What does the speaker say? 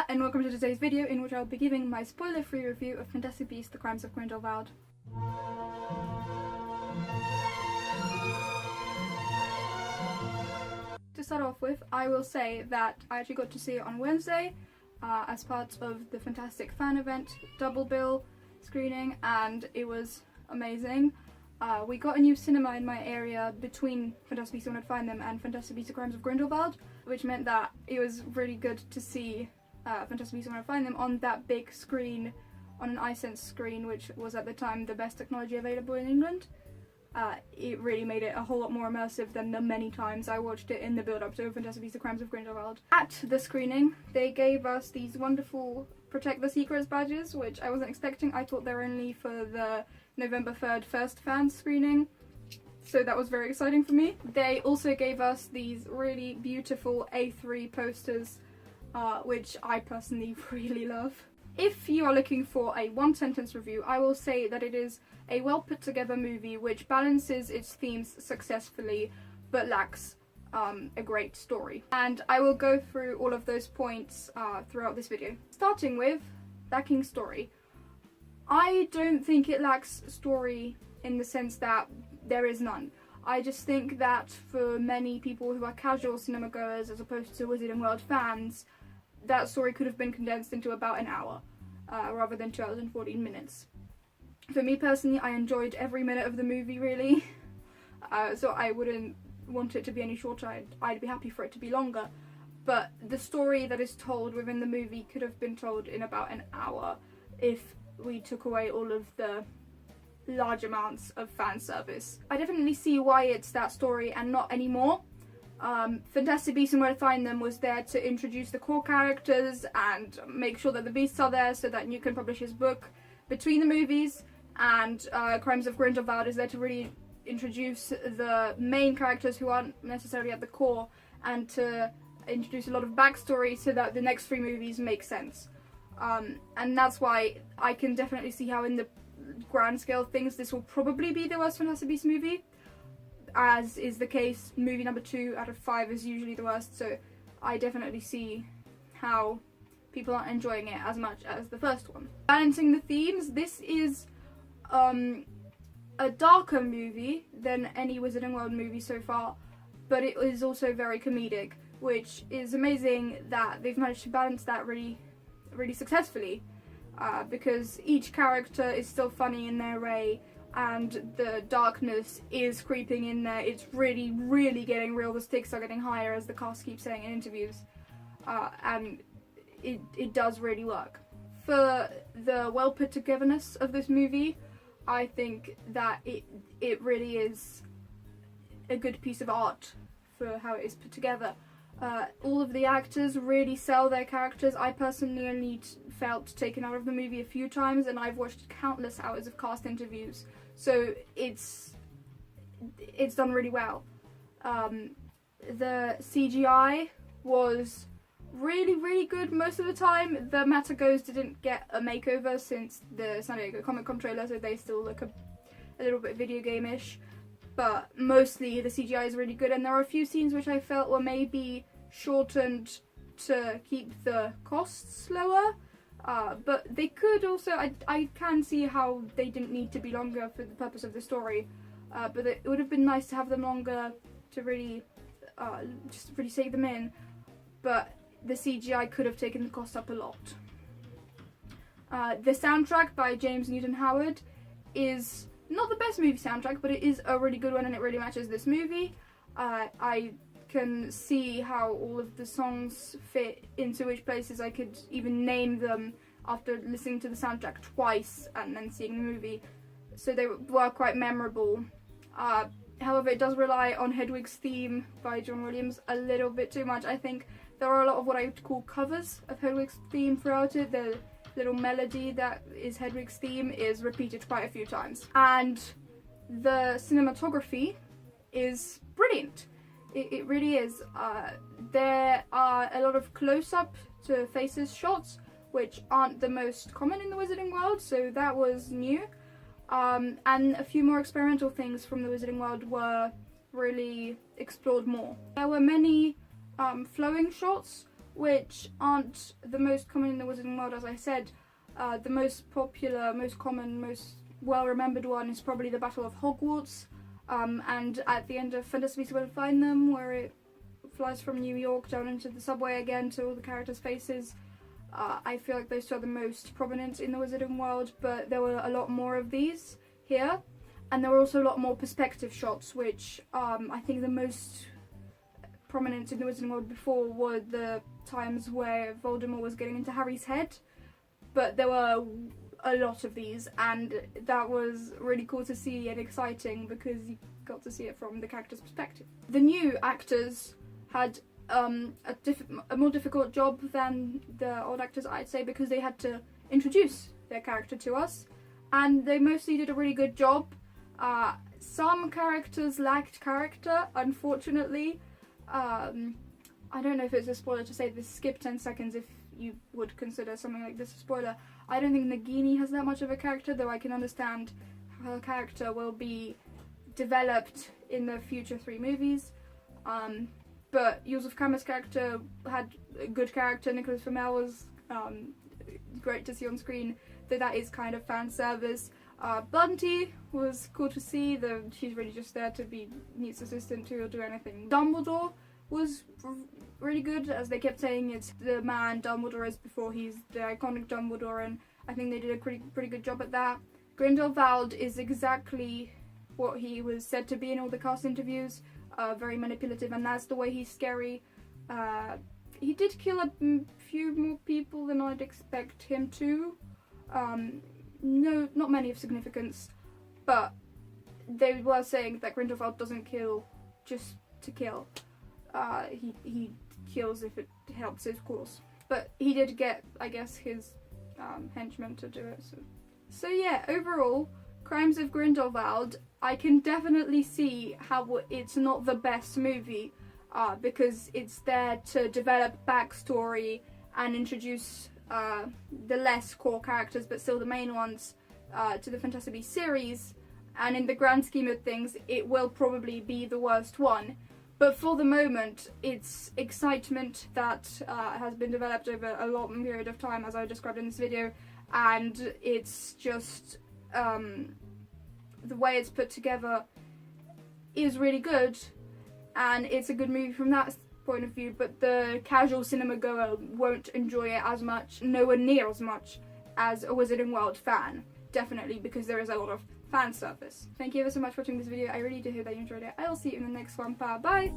Hiya, and welcome to today's video in which I'll be giving my spoiler-free review of Fantastic Beasts: The Crimes of Grindelwald. To start off with, I will say that I actually got to see it on Wednesday as part of the Fantastic fan event double bill screening, and it was amazing. We got a new cinema in my area between Fantastic Beasts: When I'd Find Them and Fantastic Beasts: The Crimes of Grindelwald, which meant that it was really good to see Fantastic Beasts: When I'd Find Them on that big screen, on an iSense screen, which was at the time the best technology available in England. It really made it a whole lot more immersive than the many times I watched it in the build-up to Fantastic Beasts: The Crimes of Grindelwald. At the screening, they gave us these wonderful Protect the Secrets badges, which I wasn't expecting. I thought they were only for the November 3rd first fan screening, so that was very exciting for me. They also gave us these really beautiful A3 posters, which I personally really love. If you are looking for a one-sentence review, I will say that it is a well put together movie which balances its themes successfully but lacks a great story. And I will go through all of those points throughout this video. Starting with lacking story. I don't think it lacks story in the sense that there is none. I just think that for many people who are casual cinema goers as opposed to Wizarding World fans, that story could have been condensed into about an hour rather than 2 hours and 14 minutes. For me personally, I enjoyed every minute of the movie really, so I wouldn't want it to be any shorter. I'd be happy for it to be longer, but the story that is told within the movie could have been told in about an hour if we took away all of the large amounts of fan service. I definitely see why it's that story and not anymore. Fantastic Beasts and Where to Find Them was there to introduce the core characters and make sure that the beasts are there so that you can publish his book between the movies, and Crimes of Grindelwald is there to really introduce the main characters who aren't necessarily at the core and to introduce a lot of backstory so that the next 3 movies make sense. And that's why I can definitely see how in the grand scale of things this will probably be the worst Fantastic Beasts movie. As is the case, movie number 2 out of 5 is usually the worst, so I definitely see how people aren't enjoying it as much as the first one. Balancing the themes, this is a darker movie than any Wizarding World movie so far, but it is also very comedic, which is amazing that they've managed to balance that really successfully, because each character is still funny in their way and the darkness is creeping in there. It's really getting real. The stakes are getting higher, as the cast keeps saying in interviews, and it does really work. For the well put togetherness of this movie, I think that it really is a good piece of art for how it is put together. All of the actors really sell their characters. I personally only felt taken out of the movie a few times, and I've watched countless hours of cast interviews, so it's done really well. The CGI was really good most of the time. The Matagos didn't get a makeover since the San Diego Comic-Con trailer, so they still look a little bit video game-ish, but mostly the CGI is really good, and there are a few scenes which I felt were maybe shortened to keep the costs lower, but they could also, I can see how they didn't need to be longer for the purpose of the story, but it would have been nice to have them longer to really just really save them in, but the CGI could have taken the cost up a lot. The soundtrack by James Newton Howard is not the best movie soundtrack, but it is a really good one and it really matches this movie. I can see how all of the songs fit into which places. I could even name them after listening to the soundtrack twice and then seeing the movie, so they were quite memorable. However, it does rely on Hedwig's theme by John Williams a little bit too much. I think there are a lot of what I would call covers of Hedwig's theme throughout it. The little melody that is Hedwig's theme is repeated quite a few times. And the cinematography is brilliant. It really is. There are a lot of close-up to faces shots, which aren't the most common in the Wizarding World, so that was new. And a few more experimental things from the Wizarding World were really explored more. There were many flowing shots which aren't the most common in the Wizarding world, as I said. The most popular, most common, most well-remembered one is probably the Battle of Hogwarts, and at the end of Fantastic Beasts Where to Find Them, where it flies from New York down into the subway again to all the characters' faces. I feel like those two are the most prominent in the Wizarding world, but there were a lot more of these here, and there were also a lot more perspective shots, which I think the most prominent in the Wizarding world before were the times where Voldemort was getting into Harry's head, but there were a lot of these, and that was really cool to see and exciting because you got to see it from the character's perspective. The new actors had a more difficult job than the old actors, I'd say, because they had to introduce their character to us, and they mostly did a really good job. Some characters lacked character, unfortunately. I don't know if it's a spoiler to say this, skip 10 seconds if you would consider something like this a spoiler. I don't think Nagini has that much of a character, though I can understand how her character will be developed in the future 3 movies. But Joseph Kammer's character had a good character. Nicholas Flamel was great to see on screen, though that is kind of fan service. Bunty was cool to see, though she's really just there to be Newt's assistant to do anything. Dumbledore was really good, as they kept saying it's the man Dumbledore is before he's the iconic Dumbledore, and I think they did a pretty good job at that. Grindelwald is exactly what he was said to be in all the cast interviews. Very manipulative, and that's the way he's scary. He did kill a few more people than I'd expect him to. No, not many of significance, but they were saying that Grindelwald doesn't kill just to kill. He kills if it helps his cause. But he did get, I guess, his henchmen to do it. So yeah, overall, Crimes of Grindelwald, I can definitely see how it's not the best movie, because it's there to develop backstory and introduce the less core characters, but still the main ones, to the Fantastic Beasts series, and in the grand scheme of things, it will probably be the worst one. But for the moment, it's excitement that has been developed over a long period of time, as I described in this video, and it's just the way it's put together is really good, and it's a good movie from that point of view, but the casual cinema goer won't enjoy it as much, nowhere near as much as a Wizarding World fan, definitely, because there is a lot of fan service. Thank you ever so much for watching this video. I really do hope that you enjoyed it. I will see you in the next one. Bye!